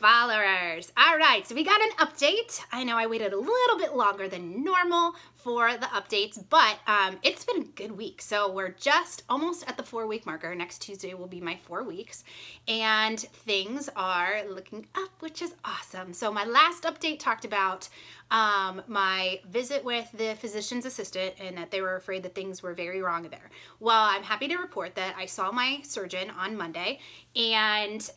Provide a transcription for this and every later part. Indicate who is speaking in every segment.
Speaker 1: followers. All right, so we got an update. I know I waited a little bit longer than normal for the updates, but it's been a good week. So we're just almost at the 4-week marker. Next Tuesday will be my 4 weeks, and things are looking up, which is awesome. So my last update talked about my visit with the physician's assistant and that they were afraid that things were very wrong there. Well, I'm happy to report that I saw my surgeon on Monday, and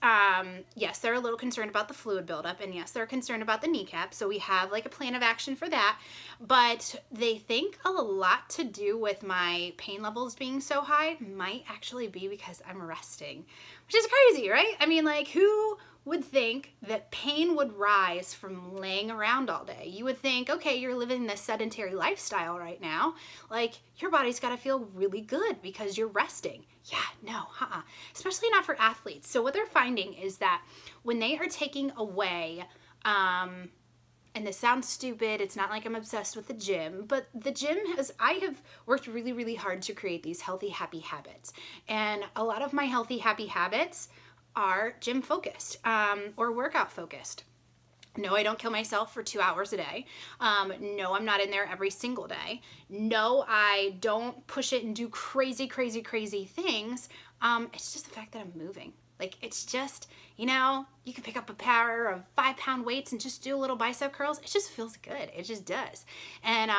Speaker 1: yes, they're a little concerned about the fluid buildup, and yes, they're concerned about the kneecap. So we have like a plan of action for that, but they think a lot to do with my pain levels being so high might actually be because I'm resting, which is crazy, right? I mean, like, who would think that pain would rise from laying around all day? You would think, okay, you're living this sedentary lifestyle right now, like your body's got to feel really good because you're resting. Yeah, no, especially not for athletes. So what they're finding is that when they are taking away, and this sounds stupid, it's not like I'm obsessed with the gym, but the gym I have worked really, really hard to create these healthy, happy habits. And a lot of my healthy, happy habits are gym focused or workout focused. No, I don't kill myself for 2 hours a day. No, I'm not in there every single day. No, I don't push it and do crazy, crazy, crazy things. It's just the fact that I'm moving. Like, it's just, you know, you can pick up a pair of 5-pound weights and just do a little bicep curls. It just feels good. It just does. And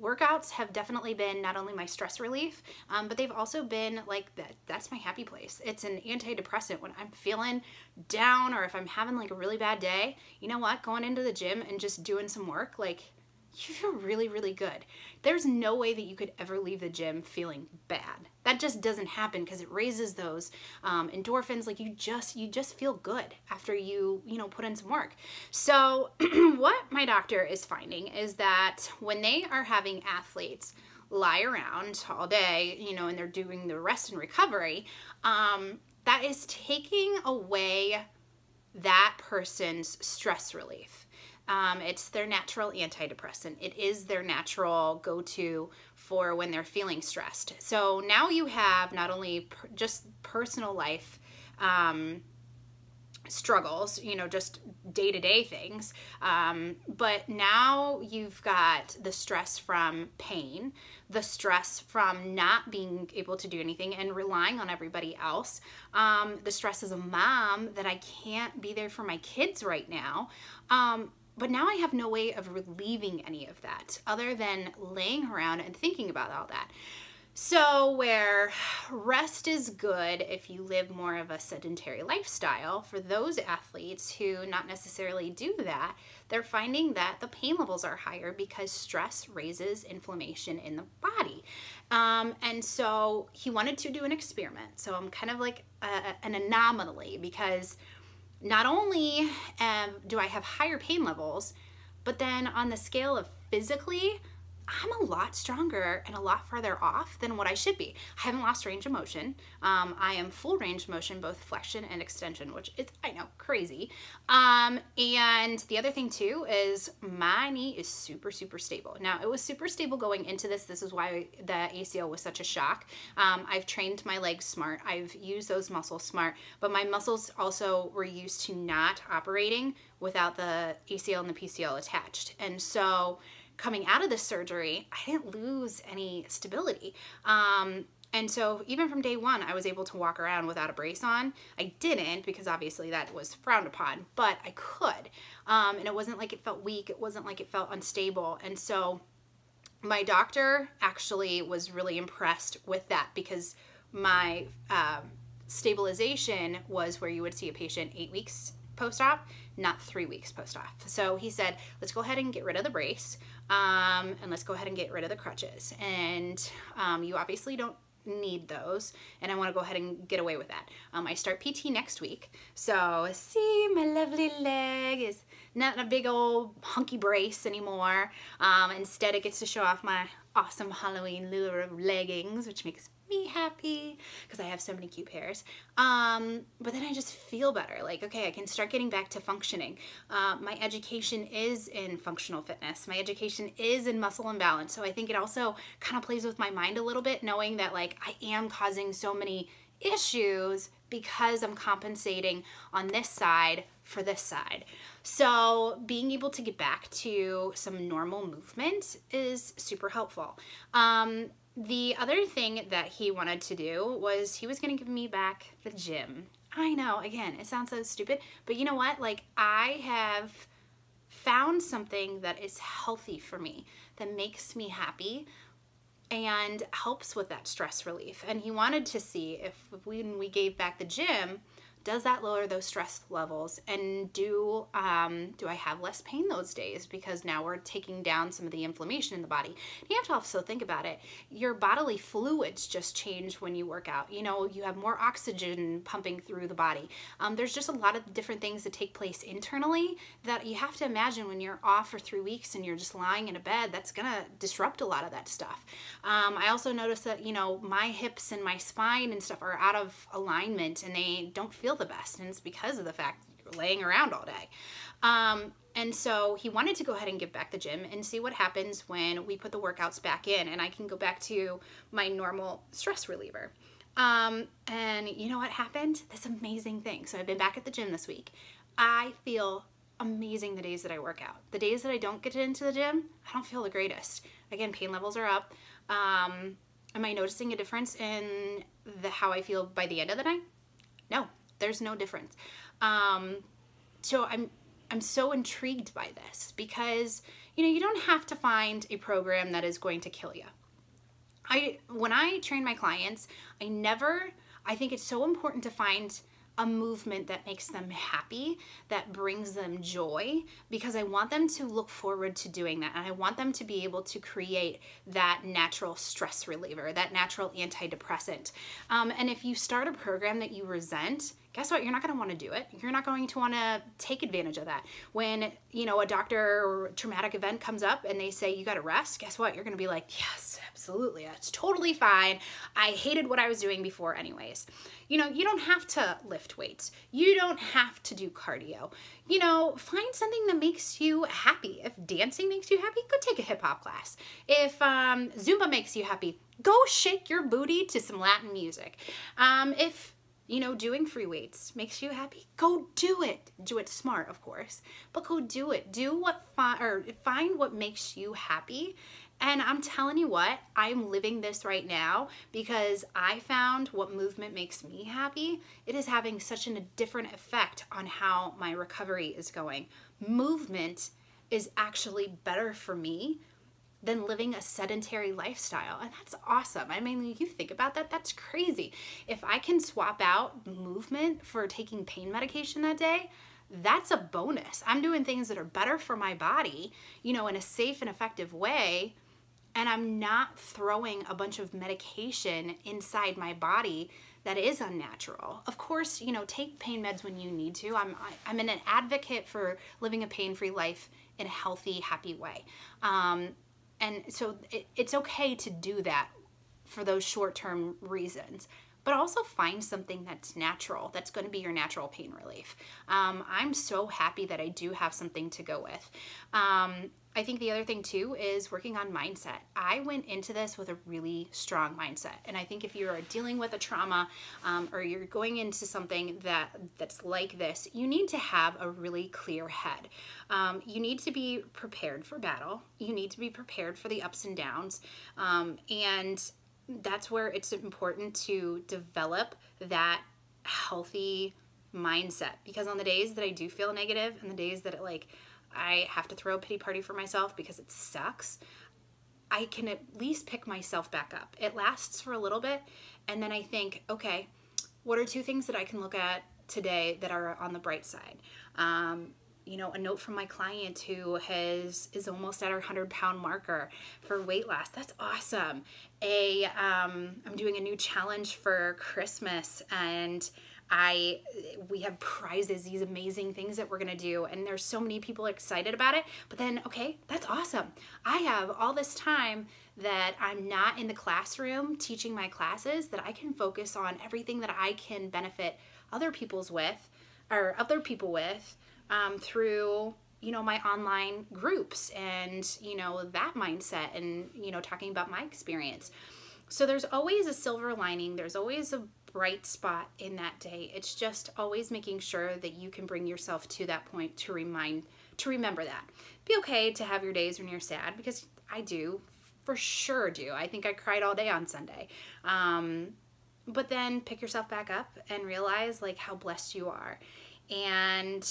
Speaker 1: workouts have definitely been not only my stress relief, but they've also been like that's my happy place. It's an antidepressant when I'm feeling down or if I'm having like a really bad day. You know what? Going into the gym and just doing some work, like, you feel really, really good. There's no way that you could ever leave the gym feeling bad. That just doesn't happen because it raises those endorphins. Like, you just feel good after you put in some work. So what my doctor is finding is that when they are having athletes lie around all day, and they're doing the rest and recovery, that is taking away that person's stress relief. It's their natural antidepressant. It is their natural go-to for when they're feeling stressed. So now you have not only just personal life struggles, just day-to-day things, but now you've got the stress from pain, the stress from not being able to do anything and relying on everybody else, the stress as a mom that I can't be there for my kids right now. But now I have no way of relieving any of that other than laying around and thinking about all that. So where rest is good if you live more of a sedentary lifestyle, for those athletes who not necessarily do that, they're finding that the pain levels are higher because stress raises inflammation in the body. And so he wanted to do an experiment. So I'm kind of like an anomaly because not only do I have higher pain levels, but then on the scale of physically, I'm a lot stronger and a lot farther off than what I should be. I haven't lost range of motion. I am full range of motion, both flexion and extension, which is, I know, crazy. And the other thing too is my knee is super, super stable. Now, it was super stable going into this. This is why the ACL was such a shock. I've trained my legs smart. I've used those muscles smart, but my muscles also were used to not operating without the ACL and the PCL attached. And so coming out of this surgery, I didn't lose any stability. And so even from day one, I was able to walk around without a brace on. I didn't because obviously that was frowned upon, but I could. And it wasn't like it felt weak. It wasn't like it felt unstable. And so my doctor actually was really impressed with that because my stabilization was where you would see a patient 8 weeks post-op, not 3 weeks post-op. So he said, let's go ahead and get rid of the brace, and let's go ahead and get rid of the crutches. And you obviously don't need those, and I want to go ahead and get away with that. I start PT next week. So see, my lovely leg is not a big old hunky brace anymore. Instead, it gets to show off my awesome Halloween Lula leggings, which makes me happy because I have so many cute pairs. But then I just feel better. Like, okay, I can start getting back to functioning. My education is in functional fitness. My education is in muscle imbalance. So I think it also kind of plays with my mind a little bit, knowing that like I am causing so many issues because I'm compensating on this side for this side. So being able to get back to some normal movement is super helpful. The other thing that he wanted to do was he was going to give me back the gym. I know, again, it sounds so stupid, but you know what? Like, I have found something that is healthy for me, that makes me happy and helps with that stress relief. And he wanted to see if when we gave back the gym, does that lower those stress levels, and do I have less pain those days because now we're taking down some of the inflammation in the body. And you have to also think about it. Your bodily fluids just change when you work out. You know, you have more oxygen pumping through the body. There's just a lot of different things that take place internally that you have to imagine when you're off for 3 weeks and you're just lying in a bed. That's gonna disrupt a lot of that stuff. I also noticed that, you know, my hips and my spine and stuff are out of alignment and they don't feel the best, and it's because of the fact that you're laying around all day. And so he wanted to go ahead and give back the gym and see what happens when we put the workouts back in and I can go back to my normal stress reliever. And you know what happened? This amazing thing. So I've been back at the gym this week. I feel amazing the days that I work out. The days that I don't get into the gym, I don't feel the greatest. Again, pain levels are up. Am I noticing a difference in how I feel by the end of the night? No. There's no difference. So I'm so intrigued by this because, you know, you don't have to find a program that is going to kill you. When I train my clients, I think it's so important to find a movement that makes them happy, that brings them joy, because I want them to look forward to doing that. And I want them to be able to create that natural stress reliever, that natural antidepressant. And if you start a program that you resent, guess what? You're not going to want to do it. You're not going to want to take advantage of that. When, you know, a doctor or a traumatic event comes up and they say you got to rest, guess what? You're going to be like, yes, absolutely. That's totally fine. I hated what I was doing before anyways. You know, you don't have to lift weights. You don't have to do cardio. You know, find something that makes you happy. If dancing makes you happy, go take a hip hop class. If Zumba makes you happy, go shake your booty to some Latin music. If you know, doing free weights makes you happy, go do it. Do it smart, of course, but go do it. Find what makes you happy. And I'm telling you what, I'm living this right now because I found what movement makes me happy. It is having such a different effect on how my recovery is going. Movement is actually better for me than living a sedentary lifestyle. And that's awesome. I mean, you think about that, that's crazy. If I can swap out movement for taking pain medication that day, that's a bonus. I'm doing things that are better for my body, you know, in a safe and effective way. And I'm not throwing a bunch of medication inside my body that is unnatural. Of course, you know, take pain meds when you need to. I'm an advocate for living a pain-free life in a healthy, happy way. And so it's okay to do that for those short-term reasons, but also find something that's natural, that's going to be your natural pain relief. I'm so happy that I do have something to go with. I think the other thing too is working on mindset. I went into this with a really strong mindset. And I think if you're dealing with a trauma or you're going into something that's like this, you need to have a really clear head. You need to be prepared for battle. You need to be prepared for the ups and downs. And that's where it's important to develop that healthy mindset, because on the days that I do feel negative and the days that I have to throw a pity party for myself because it sucks, I can at least pick myself back up. It lasts for a little bit, and then I think, okay, what are 2 things that I can look at today that are on the bright side? You know, a note from my client who is almost at our 100-pound marker for weight loss. That's awesome. I'm doing a new challenge for Christmas, and we have prizes, these amazing things that we're gonna do, and there's so many people excited about it. But then, okay, that's awesome. I have all this time that I'm not in the classroom teaching my classes, that I can focus on everything that I can benefit other people with through, you know, my online groups and, you know, that mindset and, you know, talking about my experience. So there's always a silver lining. There's always a bright spot in that day. It's just always making sure that you can bring yourself to that point to remember that. Be okay to have your days when you're sad, because I do, for sure do. I think I cried all day on Sunday. But then pick yourself back up and realize like how blessed you are. And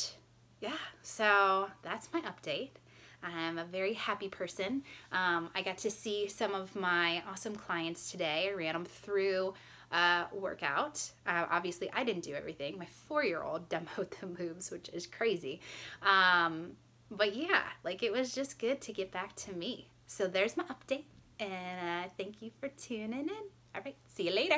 Speaker 1: yeah, so that's my update. I'm a very happy person. I got to see some of my awesome clients today. I ran them through a workout. Obviously, I didn't do everything. My 4-year-old demoed the moves, which is crazy. But yeah, like it was just good to get back to me. So there's my update, and thank you for tuning in. All right, see you later.